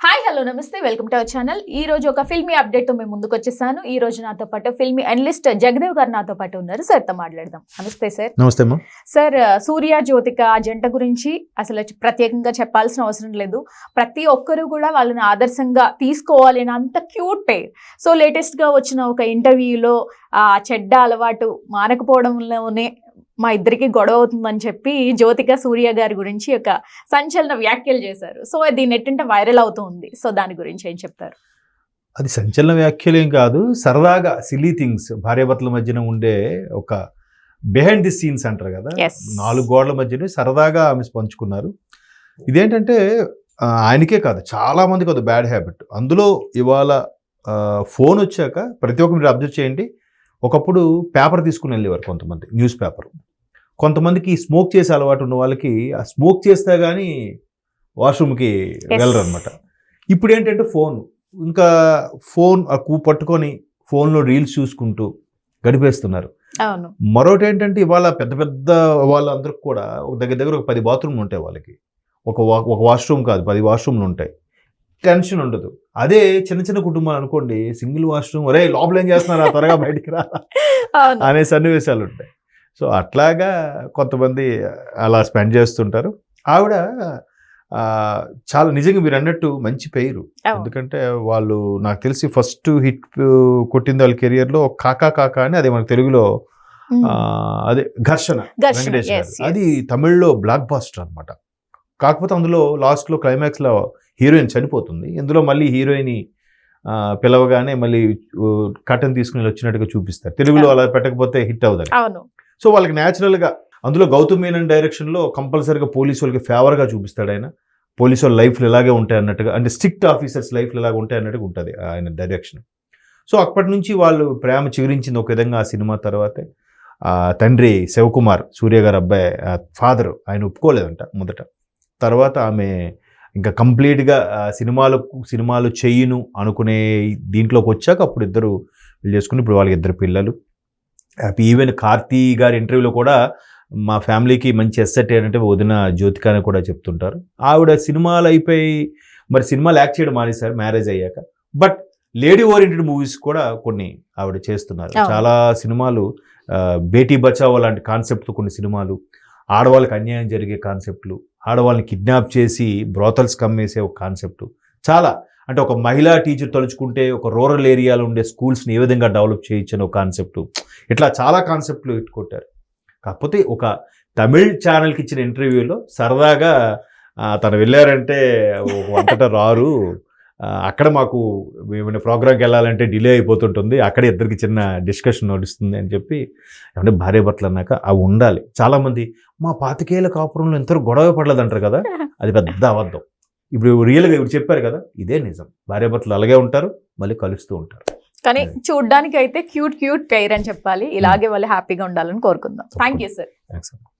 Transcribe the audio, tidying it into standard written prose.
Hi hello నమస్తే welcome to our channel. ఈ రోజు ఒక ఫిల్మీ అప్డేట్ తో మేము ముందుకు వచ్చేసాను. ఈ రోజు నాతో పాటు ఫిల్మీ అనలిస్ట్ జగదేవ్ గారు నాతో పాటు ఉన్నారు. సార్ తో మాట్లాడదాం. నమస్తే సార్. నమస్తే అమ్మా. సార్, సూర్య జ్యోతిక జంట గురించి అసలు ప్రత్యేకంగా చెప్పాల్సిన అవసరం లేదు. ప్రతి ఒక్కరు కూడా వాళ్ళని ఆదర్శంగా తీసుకోవాలి అని అంత క్యూట్ పేర్. సో లేటెస్ట్ గా వచ్చిన ఒక ఇంటర్వ్యూలో ఆ చెడ్డ అలవాటు మానకపోవడంలోనే మా ఇద్దరికి గొడవ అవుతుందని చెప్పి జ్యోతిక సూర్య గారి గురించి ఒక సంచలన వ్యాఖ్యలు చేశారు. సో దీని నెట్టింట వైరల్ అవుతూ ఉంది. సో దాని గురించి ఏం చెప్తారు? అది సంచలన వ్యాఖ్యలు ఏం కాదు, సరదాగా సిల్లీ థింగ్స్ భార్యాభర్తల మధ్యన ఉండే ఒక బిహైండ్ ది సీన్స్ అంటారు కదా, 4 గోడల మధ్యన సరదాగా ఆమె పంచుకున్నారు. ఇదేంటంటే ఆయనకే కాదు, చాలా మందికి అది బ్యాడ్ హ్యాబిట్. అందులో ఇవాళ ఫోన్ వచ్చాక ప్రతి ఒక్క మీరు అబ్జర్వ్ చేయండి, ఒకప్పుడు పేపర్ తీసుకుని వెళ్ళేవారు కొంతమంది, న్యూస్ పేపర్. కొంతమందికి స్మోక్ చేసే అలవాటు ఉన్న వాళ్ళకి ఆ స్మోక్ చేస్తే కానీ వాష్రూమ్కి వెళ్ళరు అనమాట. ఇప్పుడు ఏంటంటే ఫోన్, ఇంకా ఫోన్ పట్టుకొని ఫోన్లో రీల్స్ చూసుకుంటూ గడిపేస్తున్నారు. మరొకటి ఏంటంటే ఇవాళ పెద్ద పెద్ద వాళ్ళందరికి కూడా దగ్గర ఒక 10 బాత్రూమ్లు ఉంటాయి వాళ్ళకి. ఒక వాష్రూమ్ కాదు, 10 వాష్రూమ్లు ఉంటాయి. టెన్షన్ ఉండదు. అదే చిన్న చిన్న కుటుంబాలు అనుకోండి, సింగిల్ వాష్రూమ్, ఒరే లోపల ఏం చేస్తున్నారా, త్వరగా బయటికి రా అనే సన్నివేశాలు ఉంటాయి. సో అట్లాగా కొంతమంది అలా స్పెండ్ చేస్తుంటారు. ఆవిడ చాలా నిజంగా మీరు అన్నట్టు మంచి పేరు. ఎందుకంటే వాళ్ళు నాకు తెలిసి ఫస్ట్ హిట్ కొట్టింది వాళ్ళ కెరియర్లో కాకా కాకా అని, అదే మన తెలుగులో అదే ఘర్షణ వెంకటేష్ గారు. అది తమిళ్లో బ్లాక్ బాస్టర్ అనమాట. కాకపోతే అందులో లాస్ట్లో క్లైమాక్స్లో హీరోయిన్ చనిపోతుంది. ఇందులో మళ్ళీ హీరోయిన్ పిలవగానే మళ్ళీ కటన్ తీసుకుని వచ్చినట్టుగా చూపిస్తారు. తెలుగులో అలా పెట్టకపోతే హిట్ అవుతుంది. సో వాళ్ళకి న్యాచురల్గా అందులో గౌతమ్ మీనన్ డైరెక్షన్లో కంపల్సరీగా పోలీసు వాళ్ళకి ఫేవర్గా చూపిస్తాడు ఆయన. పోలీసు వాళ్ళ లైఫ్లు ఇలాగే ఉంటాయి అన్నట్టుగా, అంటే స్ట్రిక్ట్ ఆఫీసర్స్ లైఫ్లు ఇలాగ ఉంటాయి అన్నట్టుగా ఉంటుంది ఆయన డైరెక్షన్. సో అప్పటి నుంచి వాళ్ళు ప్రేమ చిగురించింది ఒక విధంగా ఆ సినిమా తర్వాతే. తండ్రి శివకుమార్, సూర్య గారు అబ్బాయి ఫాదర్, ఆయన ఒప్పుకోలేదంట మొదట. తర్వాత ఆమె ఇంకా కంప్లీట్గా సినిమాలు చెయ్యను అనుకునే దీంట్లోకి వచ్చాక అప్పుడు ఇద్దరు పెళ్లి చేసుకుని ఇప్పుడు వాళ్ళకి 2 పిల్లలు. ఈవెన్ కార్తీ గారి ఇంటర్వ్యూలో కూడా మా ఫ్యామిలీకి మంచి ఎస్సెట్ ఏంటంటే వదిన జ్యోతిక అని కూడా చెప్తుంటారు. ఆవిడ సినిమాలు అయిపోయి మరి సినిమాలు యాక్ట్ చేయడం మానేశారు మ్యారేజ్ అయ్యాక. బట్ లేడీ ఓరియంటెడ్ మూవీస్ కూడా కొన్ని ఆవిడ చేస్తున్నారు. చాలా సినిమాలు, బేటీ బచావో లాంటి కాన్సెప్ట్తో కొన్ని సినిమాలు, ఆడవాళ్ళకి అన్యాయం జరిగే కాన్సెప్ట్లు, ఆడవాళ్ళని కిడ్నాప్ చేసి బ్రోతల్స్ కమ్మేసే ఒక కాన్సెప్టు, చాలా అంటే ఒక మహిళా టీచర్ తలుచుకుంటే ఒక రూరల్ ఏరియాలో ఉండే స్కూల్స్ని ఏ విధంగా డెవలప్ చేయొచ్చని ఒక కాన్సెప్టు, ఇట్లా చాలా కాన్సెప్ట్లు ఇట్టుకొట్టారు. కాకపోతే ఒక తమిళ్ ఛానల్కి ఇచ్చిన ఇంటర్వ్యూలో సరదాగా తను వెళ్ళారంటే అంతటా రారు, అక్కడ మాకు ఏమైనా ప్రోగ్రామ్కి వెళ్ళాలంటే డిలే అయిపోతుంటుంది, అక్కడే ఇద్దరికి చిన్న డిస్కషన్ నడుస్తుంది అని చెప్పి. అంటే భార్యాభర్తలు అన్నాక అవి ఉండాలి. చాలామంది మా 25 ఏళ్ల కాపురంలో ఎంతో గొడవ పడలేదంటారు కదా, అది పెద్ద అబద్ధం. ఇప్పుడు రియల్గా ఇప్పుడు చెప్పారు కదా, ఇదే నిజం. భార్యాభర్తలు అలాగే ఉంటారు, మళ్ళీ కలుస్తూ ఉంటారు. కానీ చూడ్డానికి అయితే క్యూట్ పేర్ అని చెప్పాలి. ఇలాగే వాళ్ళు హ్యాపీగా ఉండాలని కోరుకుందాం. Thank you sir.